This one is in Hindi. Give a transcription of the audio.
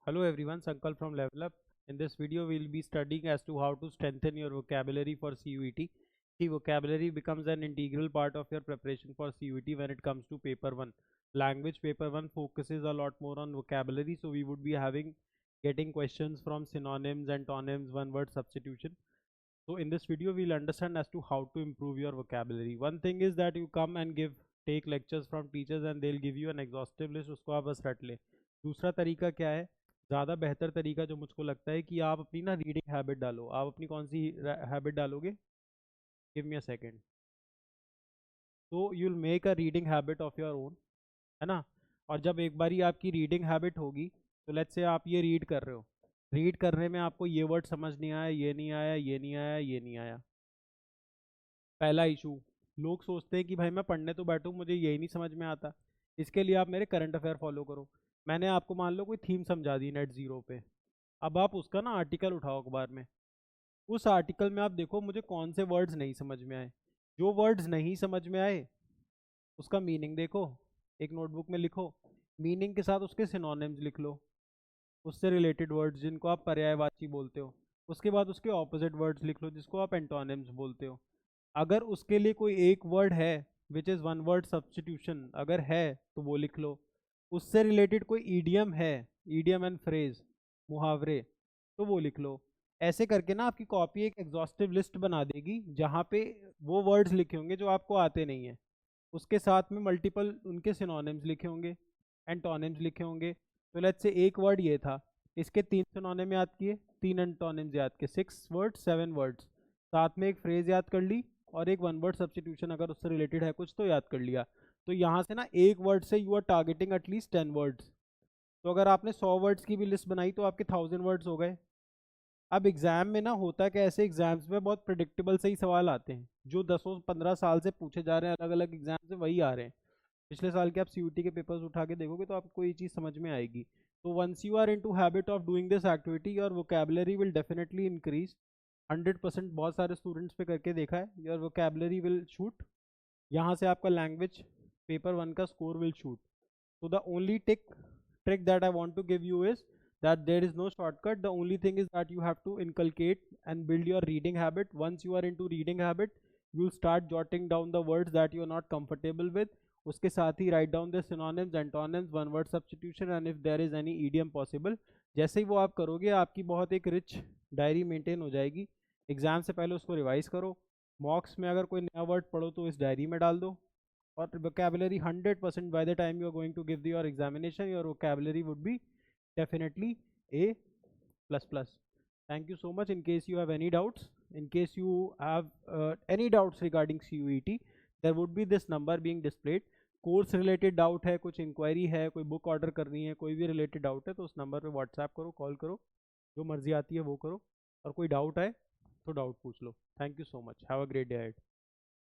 Hello everyone, Sankal from Level Up. In this video, we'll be studying as to how to strengthen your vocabulary for CUET. See, vocabulary becomes an integral part of your preparation for CUET when it comes to paper 1. Language paper 1 focuses a lot more on vocabulary, so we would be getting questions from synonyms, antonyms, one word substitution. So in this video, we'll understand as to how to improve your vocabulary. One thing is that you come and take lectures from teachers and they'll give you an exhaustive list, उसको आप बस रट ले. दूसरा तरीका क्या है, ज़्यादा बेहतर तरीका जो मुझको लगता है कि आप अपनी ना रीडिंग हैबिट डालो. आप अपनी कौन सी हैबिट डालोगे? Give me a second. तो you will make a reading habit of your own, है ना. और जब एक बारी आपकी रीडिंग हैबिट होगी, तो लेट्स से आप ये रीड कर रहे हो, रीड करने में आपको ये वर्ड समझ नहीं आया, ये नहीं आया, ये नहीं आया, ये नहीं आया. पहला इशू, लोग सोचते हैं कि भाई मैं पढ़ने तो बैठूं, मुझे यही नहीं समझ में आता. इसके लिए आप मेरे करंट अफेयर फॉलो करो. मैंने आपको मान लो कोई थीम समझा दी नेट जीरो पे. अब आप उसका ना आर्टिकल उठाओ अखबार में. उस आर्टिकल में आप देखो मुझे कौन से वर्ड्स नहीं समझ में आए. जो वर्ड्स नहीं समझ में आए उसका मीनिंग देखो, एक नोटबुक में लिखो. मीनिंग के साथ उसके सिनोनिम्स लिख लो, उससे रिलेटेड वर्ड्स जिनको आप पर्यायवाची बोलते हो. उसके बाद उसके ऑपोजिट वर्ड्स लिख लो जिसको आप एंटोनिम्स बोलते हो. अगर उसके लिए कोई एक वर्ड है which is one word substitution, अगर है तो वो लिख लो. उससे रिलेटेड कोई ईडियम है, ईडियम एंड फ्रेज, मुहावरे, तो वो लिख लो. ऐसे करके ना आपकी कॉपी एक एग्जॉस्टिव लिस्ट बना देगी जहाँ पे वो वर्ड्स लिखे होंगे जो आपको आते नहीं हैं. उसके साथ में मल्टीपल उनके सिनोनिम्स लिखे होंगे, एंटोनिम्स लिखे होंगे. तो लेट्स से एक वर्ड ये था, इसके 3 सिनोनिम याद किए, 3 एंटोनिम्स याद किए, 6 वर्ड्स, 7 वर्ड्स. साथ में एक फ्रेज याद कर ली और एक वन वर्ड सब्सटीट्यूशन अगर उससे रिलेटेड है कुछ तो याद कर लिया. तो यहाँ से ना एक वर्ड से you are targeting at least 10 words. तो अगर आपने 100 वर्ड्स की भी लिस्ट बनाई तो आपके 1000 वर्ड्स हो गए. अब एग्जाम में ना होता कि ऐसे एग्जाम्स में बहुत प्रिडिक्टेबल से ही सवाल आते हैं, जो 10-15 साल से पूछे जा रहे हैं अलग अलग एग्जाम से, वही आ रहे हैं. पिछले साल के आप सीयूटी के पेपर्स उठा के देखोगे तो आपको ये चीज़ समझ में आएगी. तो once you are into habit of doing this activity, your vocabulary will definitely increase. 100% बहुत सारे स्टूडेंट्स पे करके देखा है, योर वोकेबलरी विल शूट. यहाँ से आपका लैंग्वेज पेपर 1 का score will shoot. So the only trick that I want to give you is that there is no shortcut. The only thing is that you have to inculcate and build your reading habit. Once you are into reading habit, you'll start jotting down the words that you are not comfortable with. उसके साथ ही write down the synonyms, antonyms, one word substitution and if there is any idiom possible. जैसे ही वो आप करोगे आपकी बहुत एक रिच डायरी मेंटेन हो जाएगी. एग्जाम से पहले उसको रिवाइज करो. मॉक्स में अगर कोई नया वर्ड पढ़ो तो इस डायरी में डाल दो. or vocabulary 100% by the time you are going to give your examination, your vocabulary would be definitely a plus plus. Thank you so much. In case you have any doubts, in case you have any doubts regarding CUET, there would be this number being displayed. Course related doubt है, कुछ इंक्वायरी है, कोई बुक ऑर्डर करनी है, कोई भी रिलेटेड डाउट है तो उस नंबर पे व्हाट्सएप करो, कॉल करो, जो मर्जी आती है वो करो. और कोई डाउट है तो डाउट पूछ लो. Thank you so much. Have a great day ahead.